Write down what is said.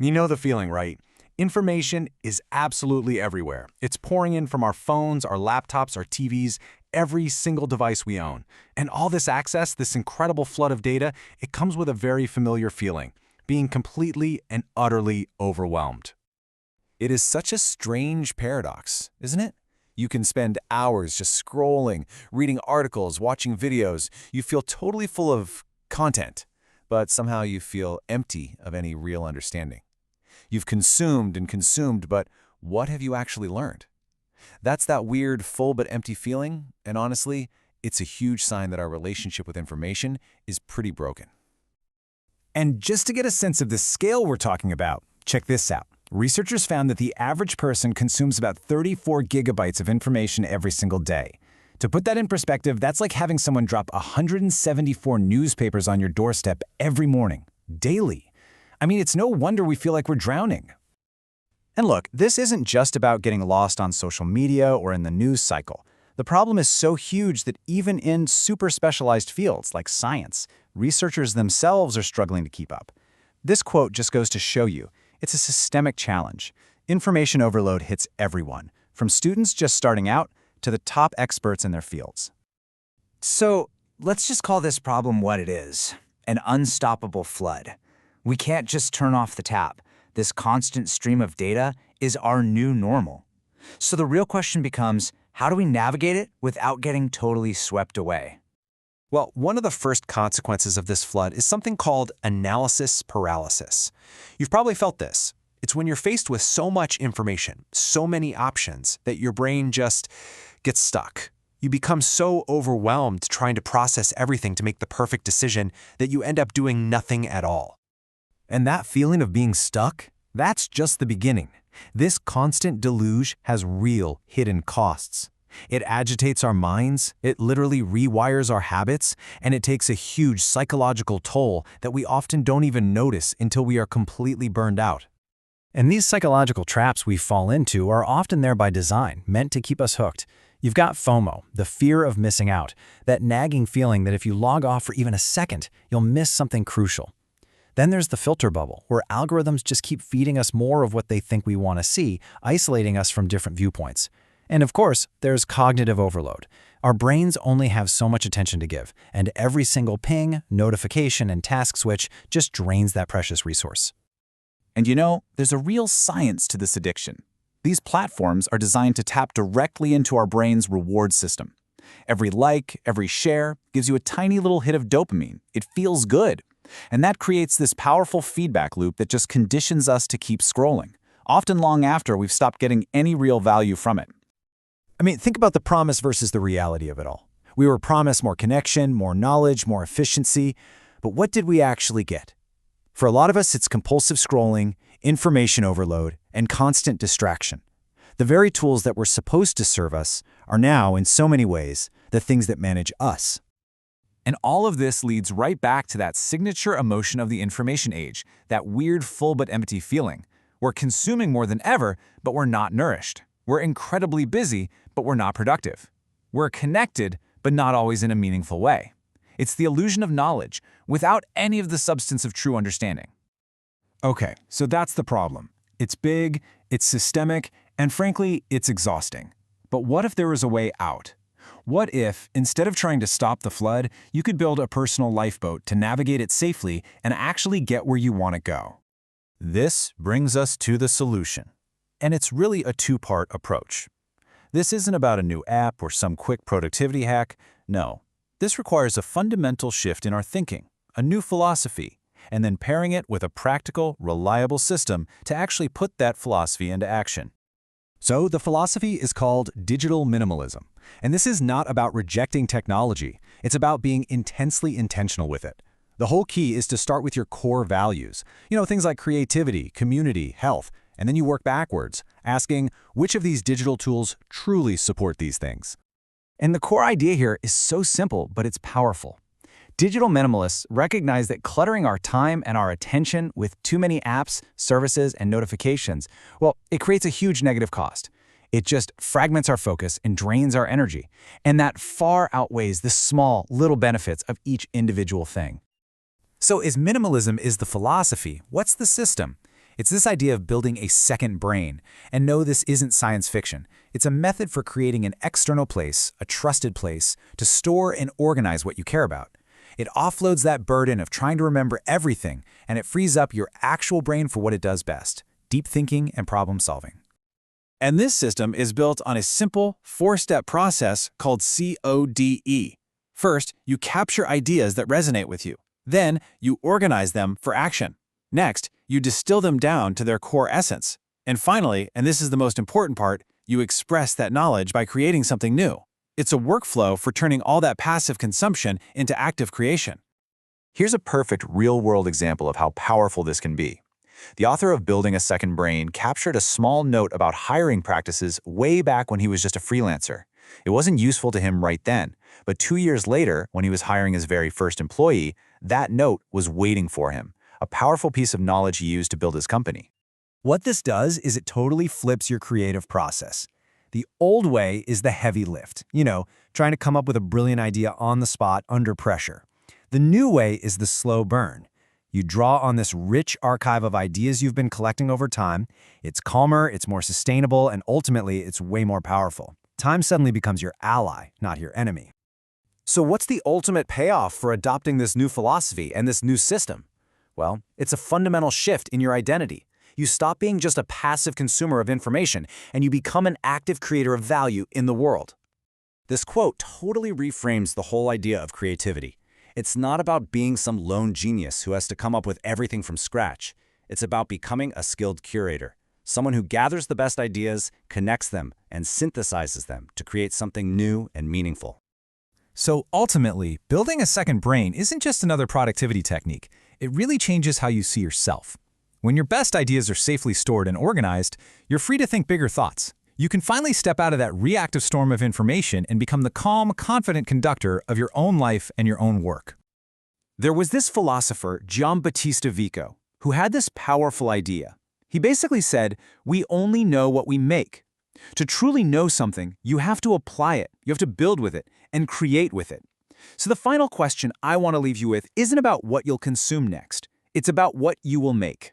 You know the feeling, right? Information is absolutely everywhere. It's pouring in from our phones, our laptops, our TVs, every single device we own. And all this access, this incredible flood of data, it comes with a very familiar feeling, being completely and utterly overwhelmed. It is such a strange paradox, isn't it? You can spend hours just scrolling, reading articles, watching videos. You feel totally full of content, but somehow you feel empty of any real understanding. You've consumed and consumed, but what have you actually learned? That's that weird full but empty feeling, and honestly, it's a huge sign that our relationship with information is pretty broken. And just to get a sense of the scale we're talking about, check this out. Researchers found that the average person consumes about 34 gigabytes of information every single day. To put that in perspective, that's like having someone drop 174 newspapers on your doorstep every morning, daily. I mean, it's no wonder we feel like we're drowning. And look, this isn't just about getting lost on social media or in the news cycle. The problem is so huge that even in super specialized fields like science, researchers themselves are struggling to keep up. This quote just goes to show you, it's a systemic challenge. Information overload hits everyone, from students just starting out to the top experts in their fields. So let's just call this problem what it is, an unstoppable flood. We can't just turn off the tap. This constant stream of data is our new normal. So the real question becomes, how do we navigate it without getting totally swept away? Well, one of the first consequences of this flood is something called analysis paralysis. You've probably felt this. It's when you're faced with so much information, so many options, that your brain just gets stuck. You become so overwhelmed trying to process everything to make the perfect decision that you end up doing nothing at all. And that feeling of being stuck, that's just the beginning. This constant deluge has real hidden costs. It agitates our minds, it literally rewires our habits, and it takes a huge psychological toll that we often don't even notice until we are completely burned out. And these psychological traps we fall into are often there by design, meant to keep us hooked. You've got FoMO, the fear of missing out, that nagging feeling that if you log off for even a second, you'll miss something crucial. Then there's the filter bubble, where algorithms just keep feeding us more of what they think we want to see, isolating us from different viewpoints. And of course, there's cognitive overload. Our brains only have so much attention to give, and every single ping, notification, and task switch just drains that precious resource. And you know, there's a real science to this addiction. These platforms are designed to tap directly into our brain's reward system. Every like, every share gives you a tiny little hit of dopamine. It feels good. And that creates this powerful feedback loop that just conditions us to keep scrolling, often long after we've stopped getting any real value from it. I mean, think about the promise versus the reality of it all. We were promised more connection, more knowledge, more efficiency, but what did we actually get? For a lot of us, it's compulsive scrolling, information overload, and constant distraction. The very tools that were supposed to serve us are now, in so many ways, the things that manage us. And all of this leads right back to that signature emotion of the information age, that weird full but empty feeling. We're consuming more than ever, but we're not nourished. We're incredibly busy, but we're not productive. We're connected, but not always in a meaningful way. It's the illusion of knowledge, without any of the substance of true understanding. Okay, so that's the problem. It's big, it's systemic, and frankly, it's exhausting. But what if there was a way out? What if, instead of trying to stop the flood, you could build a personal lifeboat to navigate it safely and actually get where you want to go? This brings us to the solution. And it's really a two-part approach. This isn't about a new app or some quick productivity hack. No, this requires a fundamental shift in our thinking, a new philosophy, and then pairing it with a practical, reliable system to actually put that philosophy into action. So the philosophy is called digital minimalism. And this is not about rejecting technology. It's about being intensely intentional with it. The whole key is to start with your core values. Things like creativity, community, health, and then you work backwards, asking which of these digital tools truly support these things. And the core idea here is so simple, but it's powerful. Digital minimalists recognize that cluttering our time and our attention with too many apps, services, and notifications, well, it creates a huge negative cost. It just fragments our focus and drains our energy, and that far outweighs the small, little benefits of each individual thing. So as minimalism is the philosophy, what's the system? It's this idea of building a second brain. And no, this isn't science fiction. It's a method for creating an external place, a trusted place, to store and organize what you care about. It offloads that burden of trying to remember everything, and it frees up your actual brain for what it does best: deep thinking and problem solving. And this system is built on a simple, 4-step process called CODE. First, you capture ideas that resonate with you. Then, you organize them for action. Next, you distill them down to their core essence. And finally, and this is the most important part, you express that knowledge by creating something new. It's a workflow for turning all that passive consumption into active creation. Here's a perfect real-world example of how powerful this can be. The author of Building a Second Brain captured a small note about hiring practices way back when he was just a freelancer. It wasn't useful to him right then, but 2 years later, when he was hiring his very first employee, that note was waiting for him, a powerful piece of knowledge he used to build his company. What this does is it totally flips your creative process. The old way is the heavy lift, trying to come up with a brilliant idea on the spot under pressure. The new way is the slow burn. You draw on this rich archive of ideas you've been collecting over time. It's calmer, it's more sustainable, and ultimately, it's way more powerful. Time suddenly becomes your ally, not your enemy. So what's the ultimate payoff for adopting this new philosophy and this new system? Well, it's a fundamental shift in your identity. You stop being just a passive consumer of information, and you become an active creator of value in the world. This quote totally reframes the whole idea of creativity. It's not about being some lone genius who has to come up with everything from scratch. It's about becoming a skilled curator, someone who gathers the best ideas, connects them, and synthesizes them to create something new and meaningful. So ultimately, building a second brain isn't just another productivity technique. It really changes how you see yourself. When your best ideas are safely stored and organized, you're free to think bigger thoughts. You can finally step out of that reactive storm of information and become the calm, confident conductor of your own life and your own work. There was this philosopher, Giambattista Vico, who had this powerful idea. He basically said, we only know what we make. To truly know something, you have to apply it, you have to build with it, and create with it. So the final question I want to leave you with isn't about what you'll consume next. It's about what you will make.